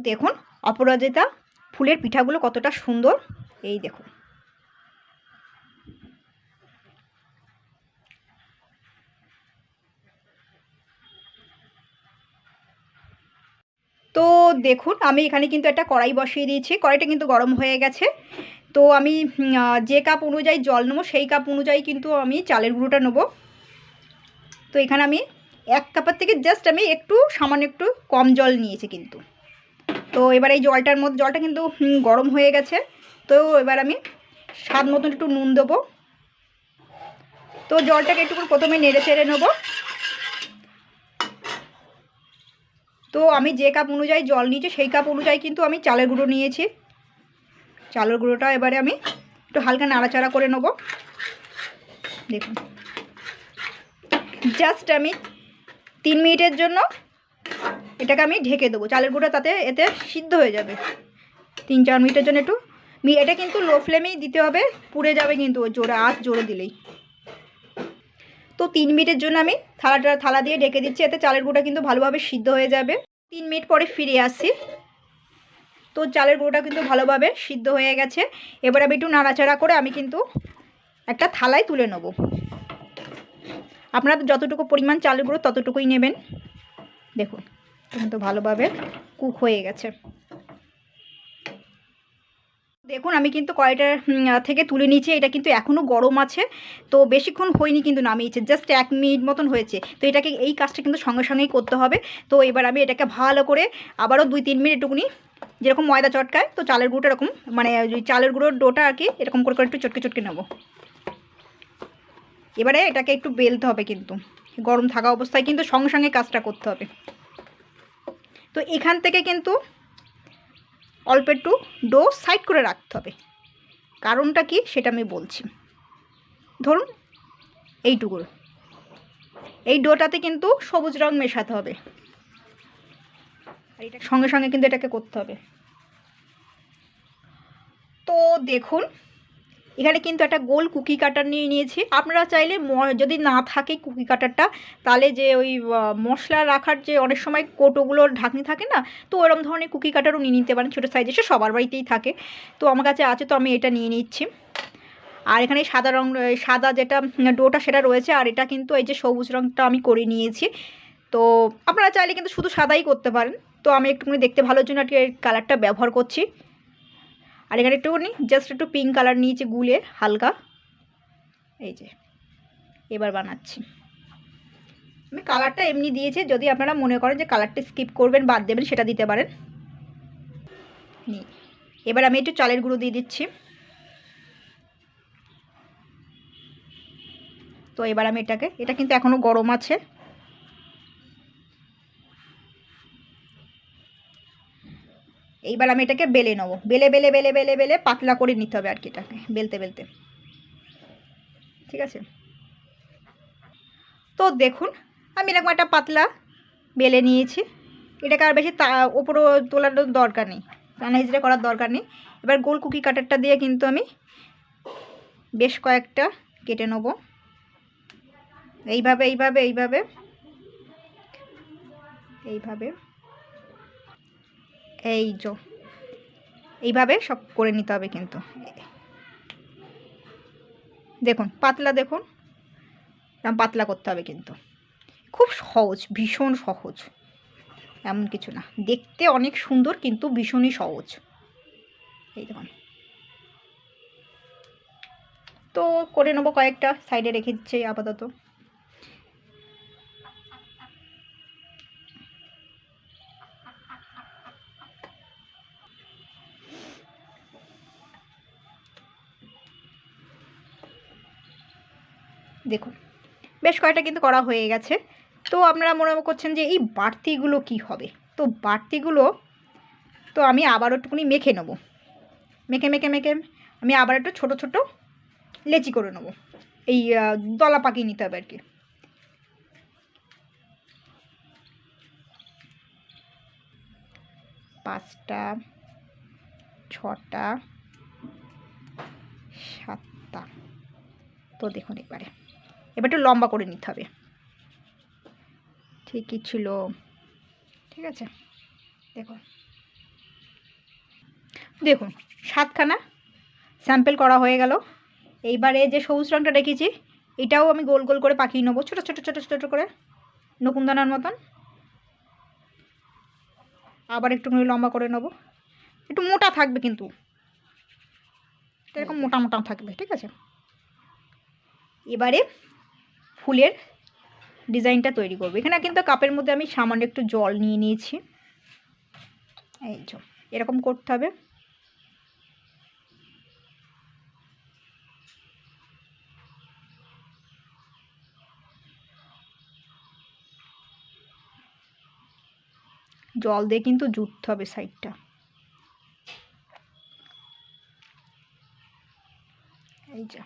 দেখুন অপরাজিতা ফুলের পিঠাগুলো কতটা সুন্দর, এই দেখুন। তো দেখুন আমি এখানে কিন্তু একটা কড়াই বসিয়ে দিয়েছি, কড়াইটা কিন্তু গরম হয়ে গেছে। তো আমি যে কাপ অনুযায়ী জল নেবো সেই কাপ অনুযায়ী কিন্তু আমি চালের গুঁড়োটা নেবো। তো এখানে আমি 1 কাপের থেকে জাস্ট আমি একটু সামান্য একটু কম জল নিয়েছি কিন্তু। তো এবার এই জলটার মধ্যে, জলটা কিন্তু গরম হয়ে গেছে। তো এবার আমি স্বাদ মতন একটু নুন দেবো। তো জলটাকে একটু প্রথমে নেড়ে চেড়ে নেবো। তো আমি যে কাপ অনুযায়ী জল নিয়েছি সেই কাপ অনুযায়ী কিন্তু আমি চালের গুঁড়ো নিয়েছি। চালের গুঁড়োটা এবারে আমি একটু হালকা নাড়াচাড়া করে নেব। দেখুন জাস্ট আমি 3 মিনিটের জন্য এটাকে আমি ঢেকে দেবো। চালের গুঁড়ো তাতে এতে সিদ্ধ হয়ে যাবে। 3-4 মিনিটের জন্য একটু এটা কিন্তু লো ফ্লেমেই দিতে হবে, পুড়ে যাবে কিন্তু জোরে আঁচ জোরে দিলেই। তো 3 মিনিটের জন্য আমি থালা দিয়ে ঢেকে দিচ্ছি, এতে চালের গুঁড়োটা কিন্তু ভালোভাবে সিদ্ধ হয়ে যাবে। 3 মিনিট পরে ফিরে আসছি। তো চালের গুঁড়োটা কিন্তু ভালোভাবে সিদ্ধ হয়ে গেছে। এবার আমি একটু নাড়াচাড়া করে আমি কিন্তু একটা থালায় তুলে নেব। আপনারা যতটুকু পরিমাণ চালের গুঁড়ো ততটুকুই নেবেন। দেখুন কিন্তু ভালোভাবে কুক হয়ে গেছে। দেখুন আমি কিন্তু কড়াইটা থেকে তুলে নিয়েছি, এটা কিন্তু এখনও গরম আছে। তো বেশিক্ষণ হয়নি কিন্তু নামিয়েছে, জাস্ট 1 মিনিট মতন হয়েছে। তো এটাকে এই কাজটা কিন্তু সঙ্গে সঙ্গেই করতে হবে। তো এবার আমি এটাকে ভালো করে আবারও 2-3 মিনিট একটুকুনি, যেরকম ময়দা চটকায় তো চালের গুঁড়োটা এরকম, মানে চালের গুঁড়োর ডোটা আর কি এরকম করে একটু চটকে চটকে নেব। এবারে এটাকে একটু বেলতে হবে, কিন্তু গরম থাকা অবস্থায় কিন্তু সঙ্গে সঙ্গে কাজটা করতে হবে। তো এখান থেকে কিন্তু অল্প একটু ডো সাইড করে রাখতে হবে। কারণটা কি সেটা আমি বলছি। ধরুন এইটুকুর এই ডোটাতে কিন্তু সবুজ রং মেশাতে হবে, আর এটা সঙ্গে সঙ্গে কিন্তু এটাকে করতে হবে। তো দেখুন এখানে কিন্তু একটা গোল কুকি কাটার নিয়ে নিয়েছি। আপনারা চাইলে যদি না থাকে কুকি কাটারটা, তাহলে যে ওই মশলা রাখার যে অনেক সময় কৌটোগুলোর ঢাকনি থাকে না, তো ওরকম ধরনের কুকি কাটারও নিয়ে নিতে পারেন, ছোটো সাইজে, সে সবার বাড়িতেই থাকে। তো আমার কাছে আছে, তো আমি এটা নিয়ে নিচ্ছি। আর এখানে সাদা রং, সাদা যেটা ডোটা সেটা রয়েছে, আর এটা কিন্তু এই যে সবুজ রংটা আমি করে নিয়েছি। তো আপনারা চাইলে কিন্তু শুধু সাদাই করতে পারেন। তো আমি একটুখানি দেখতে ভালোর জন্য আর কি এই কালারটা ব্যবহার করছি। আর এখানে একটুখানি জাস্ট একটু পিঙ্ক কালার নিয়েছি গুলে হালকা, এই যে এবার বানাচ্ছি। আমি কালারটা এমনি দিয়েছি, যদি আপনারা মনে করেন যে কালারটা স্কিপ করবেন, বাদ দেবেন, সেটা দিতে পারেন। এবার আমি একটু চালের গুঁড়ো দিয়ে দিচ্ছি। তো এবার আমি এটা কিন্তু এখনও গরম আছে। এইবার আমি এটাকে বেলে নেবো, বেলে বেলে বেলে বেলে বেলে পাতলা করে নিতে হবে আর কি, এটাকে বেলতে বেলতে। ঠিক আছে, তো দেখুন আমি এরকম একটা পাতলা বেলে নিয়েছি। এটাকে আর বেশি ওপরও তোলার দরকার নেই, রান্না হিজড়ে করার দরকার নেই। এবার গোল কুকি কাটারটা দিয়ে কিন্তু আমি বেশ কয়েকটা কেটে নেব, এইভাবে এইভাবে এইভাবে এইভাবে, এই যে এইভাবে সব করে নিতে হবে কিন্তু। দেখুন পাতলা, দেখুন পাতলা করতে হবে কিন্তু। খুব সহজ, ভীষণ সহজ, এমন কিছু না। দেখতে অনেক সুন্দর কিন্তু ভীষণই সহজ। এই দেখুন, তো করে নেবো কয়েকটা, সাইডে রেখে দিচ্ছি আপাতত। দেখুন বেশ কয়েকটা কিন্তু করা হয়ে গেছে। তো আপনারা মনে করছেন যে এই বাড়তিগুলো কি হবে, তো বাড়তিগুলো তো আমি আবার একটুখানি মেখে নেবো। মেখে মেখে মেখে আমি আবার একটু ছোট ছোট লেচি করে নেবো। এই দলা পাকিয়ে নিতে হবে আর কি। 5টা 6টা 7টা। তো দেখুন এবার একটু লম্বা করে নিতে হবে। ঠিকই ছিল, ঠিক আছে। দেখুন দেখুন 7খানা স্যাম্পল করা হয়ে গেল। এইবারে যে সবুজ রঙটা রেখেছি এটাও আমি গোল গোল করে পাকিয়ে নেবো, ছোটো ছোটো ছোটো ছোটো করে নকুনদানার মতন। আবার একটুখানি লম্বা করে নেবো, একটু মোটা থাকবে কিন্তু, এরকম মোটা মোটা থাকবে, ঠিক আছে। এবারে ফুলের ডিজাইনটা তৈরি করবো। এখানে কিন্তু কাপের মধ্যে আমি সামান্য একটু জল নিয়ে নিয়েছি, এই যে এরকম করতে হবে। জল দিয়ে কিন্তু জুড়তে হবে সাইডটা, এই যে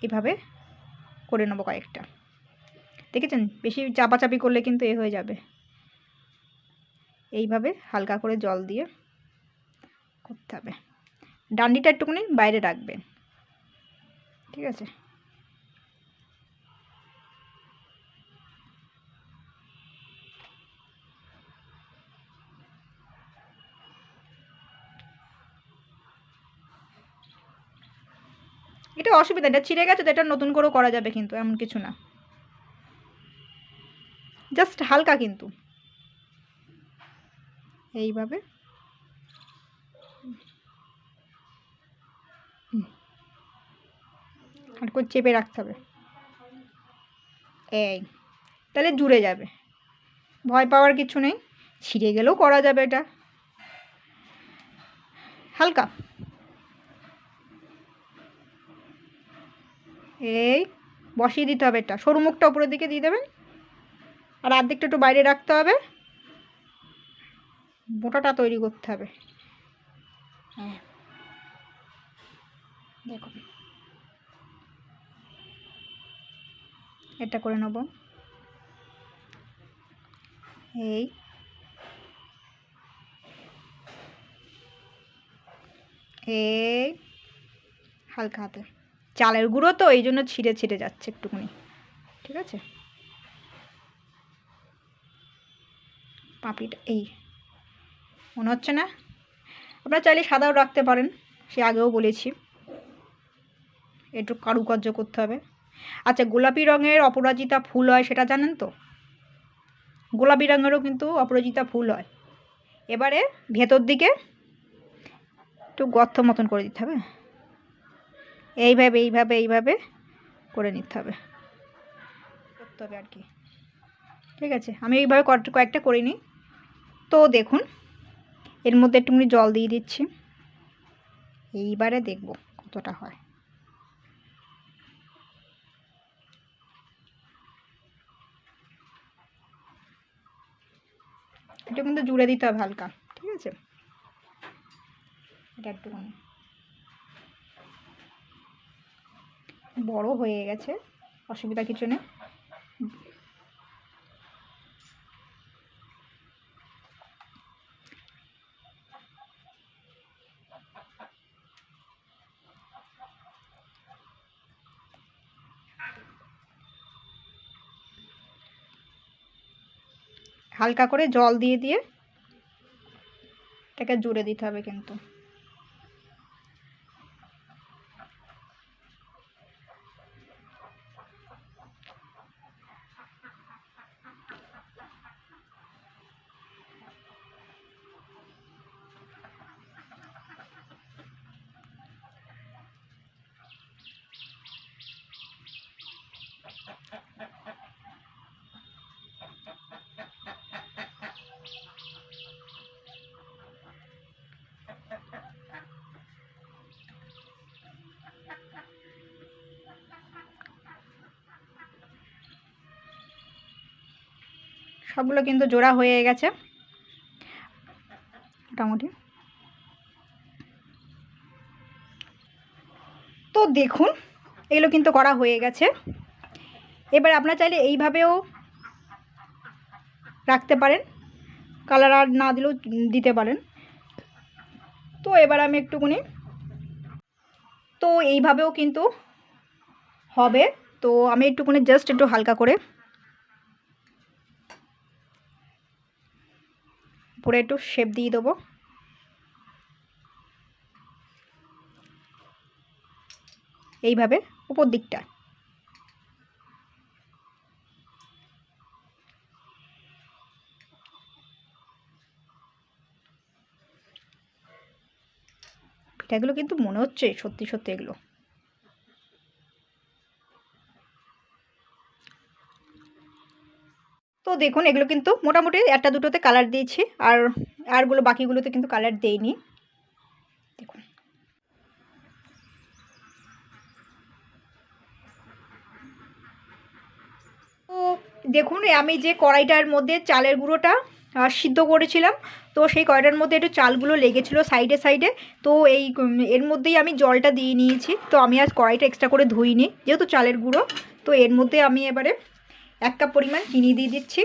এভাবে করে নেবো কয়েকটা। দেখেছেন, বেশি চাপাচাপি করলে কিন্তু এ হয়ে যাবে। এইভাবে হালকা করে জল দিয়ে করতে হবে। ডান্ডিটা একটুখানি বাইরে রাখবেন, ঠিক আছে। এটা অসুবিধা, এটা ছিঁড়ে গেছে তো এটা নতুন করেও করা যাবে, কিন্তু এমন কিছু না, জাস্ট হালকা কিন্তু এইভাবে আর করে চেপে রাখতে হবে, এই তাহলে জুড়ে যাবে, ভয় পাওয়ার কিছু নেই, ছিঁড়ে গেলেও করা যাবে। এটা হালকা এই বসিয়ে দিতে হবে, এটা সরু মুখটা উপরের দিকে দিয়ে দেবেন আর অর্ধেকটা একটু বাইরে রাখতে হবে, মোটাটা তৈরি করতে হবে। হ্যাঁ দেখুন এটা করে নেব, এই এই হালকা হাতে, চালের গুঁড়ো তো এই জন্য ছিঁড়ে ছিঁড়ে যাচ্ছে একটুখানি, ঠিক আছে। পাপড়িটা এই মনে হচ্ছে না, আপনারা চাইলে সাদাও রাখতে পারেন, সে আগেও বলেছি, একটু কারুকার্য করতে হবে। আচ্ছা, গোলাপি রঙের অপরাজিতা ফুল হয় সেটা জানেন তো? গোলাপি রঙেরও কিন্তু অপরাজিতা ফুল হয়। এবারে ভেতর দিকে একটু গর্ত মতন করে দিতে হবে, এইভাবে এইভাবে এইভাবে করে নিতে হবে, করতে হবে আর কি, ঠিক আছে। আমি এইভাবে কয়েকটা করে নিই। তো দেখুন এর মধ্যে একটুখানি জল দিয়ে দিচ্ছি, এইবারে দেখব কতটা হয়। এটা কিন্তু জুড়ে দিতে হবে হালকা, ঠিক আছে। এটা একটুখানি বড় হয়ে গেছে, অসুবিধা কিছু নেই। হালকা করে জল দিয়ে দিয়ে এটাকে জুড়ে দিতে হবে কিন্তু। সবগুলো কিন্তু জোড়া হয়ে গেছে মোটামুটি। তো দেখুন এগুলো কিন্তু করা হয়ে গেছে। এবার আপনারা চাইলে এইভাবেও রাখতে পারেন, কালার আর না দিলেও দিতে পারেন। তো এবার আমি একটুখানি, তো এইভাবেও কিন্তু হবে। তো আমি একটুখানি জাস্ট একটু হালকা করে উপরে একটু শেপ দিয়ে দেবো। এইভাবে উপর দিকটা। পিঠাগুলো কিন্তু মনে হচ্ছে সত্যি সত্যি এগুলো। তো দেখুন এগুলো কিন্তু মোটামুটি একটা দুটোতে কালার দিয়েছি, আরগুলো বাকিগুলোতে কিন্তু কালার দেইনি। দেখুন তো দেখুন আমি যে কড়াইটার মধ্যে চালের গুঁড়োটা সিদ্ধ করেছিলাম, তো সেই কড়াইটার মধ্যে একটু চালগুলো লেগেছিলো সাইডে সাইডে। তো এর মধ্যেই আমি জলটা দিয়ে নিয়েছি। তো আমি আজ কড়াইটা এক্সট্রা করে ধুইনি, যেহেতু চালের গুঁড়ো। তো এর মধ্যে আমি এবারে 1 কাপ পরিমাণ চিনি দিয়ে দিচ্ছি।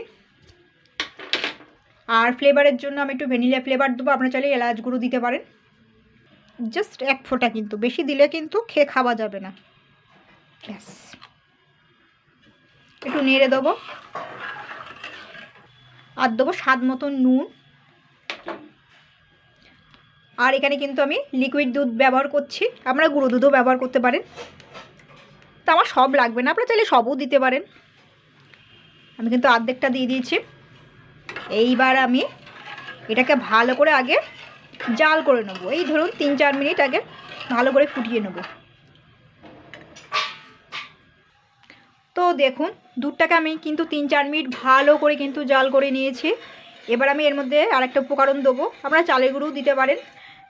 আর ফ্লেভারের জন্য আমি একটু ভ্যানিলা ফ্লেভার দেবো, আপনারা চাইলে এলাচ গুঁড়ো দিতে পারেন। জাস্ট 1 ফোঁটা, কিন্তু বেশি দিলে কিন্তু খেয়ে খাওয়া যাবে না। ব্যাস, একটু নেড়ে দেবো। আর দেবো স্বাদ মতো নুন। আর এখানে কিন্তু আমি লিকুইড দুধ ব্যবহার করছি, আপনারা গুঁড়ো দুধও ব্যবহার করতে পারেন। তো আমার সব লাগবে না, আপনারা চাইলে সবও দিতে পারেন। আমি কিন্তু অর্ধেকটা দিয়ে দিয়েছি। এইবার আমি এটাকে ভালো করে আগে জাল করে নেবো। এই ধরুন 3-4 মিনিট আগে ভালো করে ফুটিয়ে নেব। তো দেখুন দুধটাকে আমি কিন্তু 3-4 মিনিট ভালো করে কিন্তু জাল করে নিয়েছি। এবার আমি এর মধ্যে আরেকটা উপকরণ দেবো, আপনারা চালের গুঁড়োও দিতে পারেন।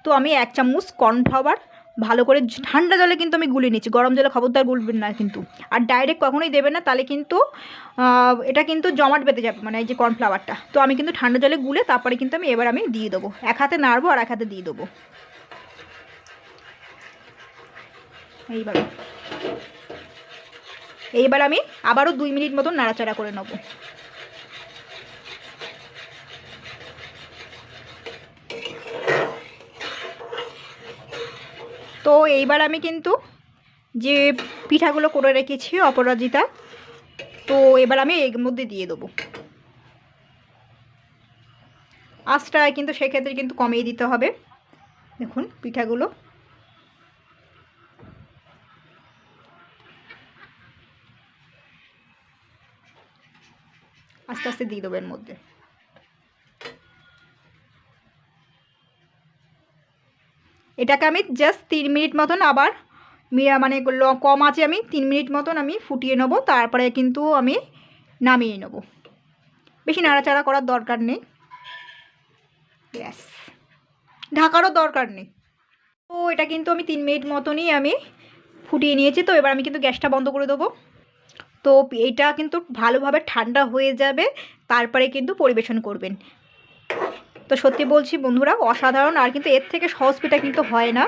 তো আমি 1 চামচ কর্নফ্লাওয়ার ভালো করে ঠান্ডা জলে কিন্তু আমি গুলে নিচ্ছি, গরম জলে খবরদার গুলবেন না কিন্তু। আর ডাইরেক্ট কখনোই দেবেন না, তাহলে কিন্তু এটা কিন্তু জমাট বেঁধে যাবে, মানে এই যে কর্নফ্লাওয়ারটা। তো আমি কিন্তু ঠান্ডা জলে গুলে তারপরে কিন্তু এবার আমি দিয়ে দেবো। এক হাতে নাড়বো আর এক হাতে দিয়ে দেবো এইভাবে। এইবার আমি আবারও 2 মিনিট মতন নাড়াচাড়া করে নেব। তো এইবার আমি কিন্তু যে পিঠাগুলো করে রেখেছি অপরাজিতা, তো এবার আমি এর মধ্যে দিয়ে দেবো। আঁচটা কিন্তু সেক্ষেত্রে কিন্তু কমিয়ে দিতে হবে। দেখুন পিঠাগুলো আস্তে আস্তে দিয়ে দেবো এর মধ্যে। এটাকে আমি জাস্ট 3 মিনিট মতন আবার মানে কম আছে আমি 3 মিনিট মতন আমি ফুটিয়ে নেবো, তারপরে কিন্তু আমি নামিয়ে নেব। বেশি নাড়াচাড়া করার দরকার নেই, ব্যাস, ঢাকারও দরকার নেই। তো এটা কিন্তু আমি 3 মিনিট মতনই আমি ফুটিয়ে নিয়েছি। তো এবার আমি কিন্তু গ্যাসটা বন্ধ করে দেবো। তো এটা কিন্তু ভালোভাবে ঠান্ডা হয়ে যাবে, তারপরে কিন্তু পরিবেশন করবেন। তো সত্যি বলছি বন্ধুরা, অসাধারণ। আর কিন্তু এর থেকে সহজ পিঠা কিন্তু হয় না।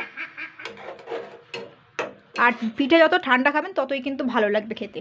আর পিঠে যত ঠান্ডা খাবেন ততই কিন্তু ভালো লাগবে খেতে।